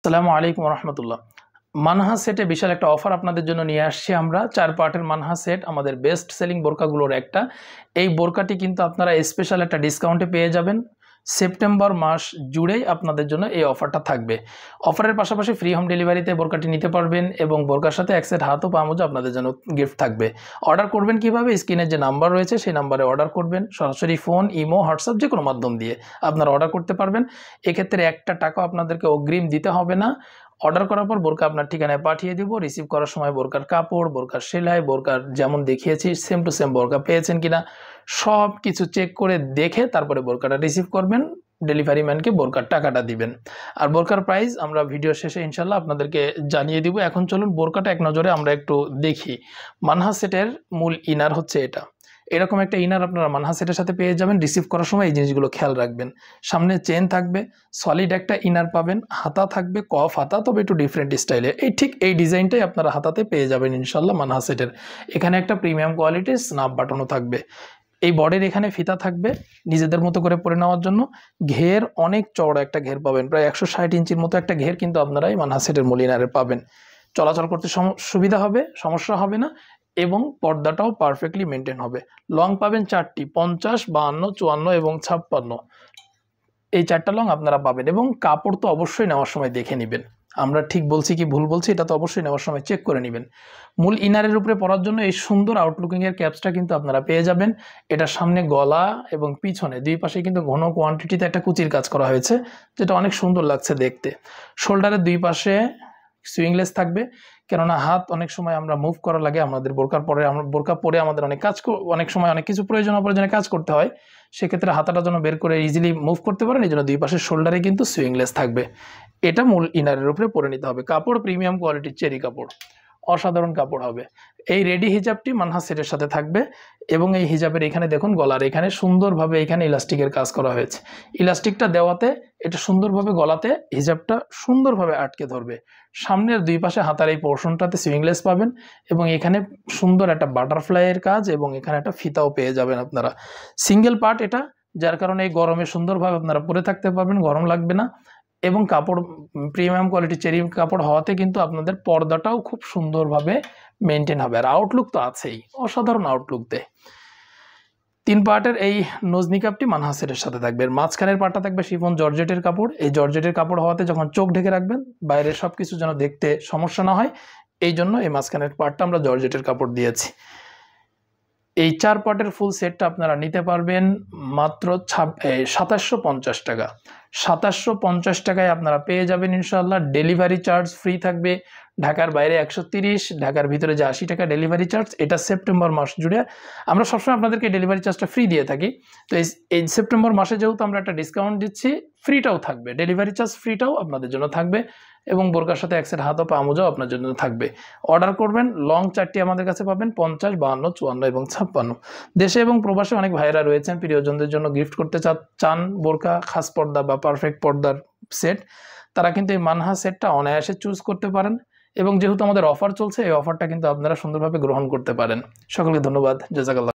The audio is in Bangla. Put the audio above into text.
আসসালামু আলাইকুম রহমতুল্লাহ। মানহা সেটে বিশাল একটা অফার আপনাদের জন্য নিয়ে আসছি আমরা। 4 পার্টের মানহা সেট, আমাদের বেস্ট সেলিং বোরকাগুলোর একটা। এই বোরকাটি কিন্তু আপনারা স্পেশাল একটা ডিসকাউন্টে পেয়ে যাবেন। সেপ্টেম্বর মাস জুড়েই আপনাদের জন্য এই অফারটা থাকবে। অফারের পাশাপাশি ফ্রি হোম ডেলিভারিতে বোরকাটি নিতে পারবেন এবং বোরকার সাথে এক সেট হাত ও পা মোজা আপনাদের জন্য গিফট থাকবে। অর্ডার করবেন কিভাবে? স্ক্রিনে যে নাম্বার রয়েছে সেই নাম্বারে অর্ডার করবেন। সরাসরি ফোন, ইমো, হোয়াটসঅ্যাপ যে কোনো মাধ্যম দিয়ে আপনারা অর্ডার করতে পারবেন। এক্ষেত্রে একটা টাকাও আপনাদেরকে অগ্রিম দিতে হবে না। অর্ডার করার পর বোরকা আপনার ঠিকানায় পাঠিয়ে দেব। রিসিভ করার সময় বোরকার কাপড়, বোরকার সেলাই, বোরকার যেমন দেখিয়েছি সেম টু সেম বোরকা পেয়েছেন কিনা সব কিছু চেক করে দেখে তারপরে বোরকাটা রিসিভ করবেন। ডেলিভারি ম্যানকে বোরকার টাকাটা দিবেন। আর বোরকার প্রাইস আমরা ভিডিও শেষে ইনশাল্লাহ আপনাদেরকে জানিয়ে দিব। এখন চলুন বোরকাটা এক নজরে আমরা একটু দেখি। মানহা সেটের মূল ইনার হচ্ছে এটা। এরকম একটা ইনার আপনারা মানহা সেটের সাথে পেয়ে যাবেন। রিসিভ করার সময় এই জিনিসগুলো খেয়াল রাখবেন। সামনে চেন থাকবে, সলিড একটা ইনার পাবেন, হাতা থাকবে কফ হাতা, তবে একটু ডিফারেন্ট স্টাইলে। ঠিক এই ডিজাইনটাই আপনারা হাতাতে পেয়ে যাবেন ইনশাল্লাহ মানহা সেটের। এখানে একটা প্রিমিয়াম কোয়ালিটির স্ন্যাপ বাটনও থাকবে। এই বডির এখানে ফিতা থাকবে নিজেদের মতো করে পরে নেওয়ার জন্য। ঘের অনেক চওড়া একটা ঘের পাবেন, প্রায় 160 ইঞ্চির মতো একটা ঘের কিন্তু আপনারা এই মানহা সেটের মূল ইনারে পাবেন। চলাচল করতে সুবিধা হবে, সমস্যা হবে না এবং পর্দাটাও পারফেক্টলি মেনটেন হবে। লং পাবেন 4টি, 50, 52, 54 এবং 56। এই 4টা লং আপনারা পাবেন এবং কাপড় তো অবশ্যই নেওয়ার সময় দেখে নেবেন। আমরা ঠিক বলছি কি ভুল বলছি এটা তো অবশ্যই নেওয়ার সময় চেক করে নেবেন। মূল ইনারের উপরে পরার জন্য এই সুন্দর আউটলুকিংয়ের ক্যাপসটা কিন্তু আপনারা পেয়ে যাবেন। এটা সামনে গলা এবং পিছনে দুই পাশে কিন্তু ঘন কোয়ান্টিটিতে একটা কুচির কাজ করা হয়েছে, যেটা অনেক সুন্দর লাগছে দেখতে। শোল্ডারের দুই পাশে সুইংলেস থাকবে, কেননা হাত অনেক সময় আমরা মুভ করা লাগে, আমাদের বোরকা পরে আমাদের অনেক সময় অনেক কিছু অপ্রয়োজনে কাজ করতে হয়। সেক্ষেত্রে হাতাটা যেন বের করে ইজিলি মুভ করতে পারেন, এই জন্য দুই পাশের শোল্ডারে কিন্তু সুইংলেস থাকবে। এটা মূল ইনারের উপরে পরে নিতে হবে। কাপড় প্রিমিয়াম কোয়ালিটির চেরি কাপড়, অসাধারণ কাপড় হবে। এই রেডি হিজাবটি মানহা সেটের সাথে থাকবে এবং এই হিজাবের এখানে দেখুন গলার এখানে সুন্দরভাবে এখানে ইলাস্টিকের কাজ করা হয়েছে। ইলাস্টিকটা দেওয়াতে এটা সুন্দরভাবে গলাতে হিজাবটা সুন্দরভাবে আটকে ধরবে। সামনের দুই পাশে হাতার এই পোর্শনটাতে সুইংলেস পাবেন এবং এখানে সুন্দর একটা বাটারফ্লাইয়ের কাজ এবং এখানে একটা ফিতাও পেয়ে যাবেন আপনারা। সিঙ্গেল পার্ট এটা, যার কারণে এই গরমে সুন্দরভাবে আপনারা পরে থাকতে পারবেন, গরম লাগবে না। এবং কাপড় প্রিমিয়াম কোয়ালিটি চেরি কাপড় হওয়াতে কিন্তু আপনাদের পর্দাটাও খুব সুন্দরভাবে মেনটেন হবে। আর আউটলুক তো আছেই, অসাধারণ আউটলুক দেয়। 3 পার্টের এই নোজ নিকাবটি মানহা সেটের সাথে থাকবে। মাঝখানের পার্টটা থাকবে শিফন জর্জেটের কাপড়। এই জর্জেটের কাপড় হওয়াতে যখন চোখ ঢেকে রাখবেন বাইরের সব কিছু যেন দেখতে সমস্যা না হয়, এই জন্য এই মাঝখানের পার্টটা আমরা জর্জেটের কাপড় দিয়েছি। এই 4 পার্টের ফুল সেটটা আপনারা নিতে পারবেন মাত্র 2750 টাকা। 2750 টাকায় আপনারা পেয়ে যাবেন ইনশাআল্লাহ। ডেলিভারি চার্জ ফ্রি থাকবে। ঢাকার বাইরে 130, ঢাকার ভিতরে যে 80 টাকা ডেলিভারি চার্জ, এটা সেপ্টেম্বর মাস জুড়ে আমরা সবসময় আপনাদেরকে ডেলিভারি চার্জটা ফ্রি দিয়ে থাকি। তো এই সেপ্টেম্বর মাসে যেহেতু আমরা একটা ডিসকাউন্ট দিচ্ছি, ফ্রিটাও থাকবে, ডেলিভারি চার্জ ফ্রিটাও আপনাদের জন্য থাকবে এবং বোরকার সাথে এক সেট হাত ও পা মোজাও আপনার জন্য থাকবে। অর্ডার করবেন, লং 4টি আমাদের কাছে পাবেন, 50, 52, 54 এবং 56। দেশে এবং প্রবাসে অনেক ভাইয়েরা রয়েছেন প্রিয়জনদের জন্য গিফট করতে চান বোরকা, খাস পর্দা বা পারফেক্ট পর্দার সেট, তারা কিন্তু এই মানহা সেটটা অনায়াসে চুজ করতে পারেন এবং যেহেতু আমাদের অফার চলছে এই অফারটা কিন্তু আপনারা সুন্দরভাবে গ্রহণ করতে পারেন। সকলকে ধন্যবাদ। জাযাকাল্লাহ।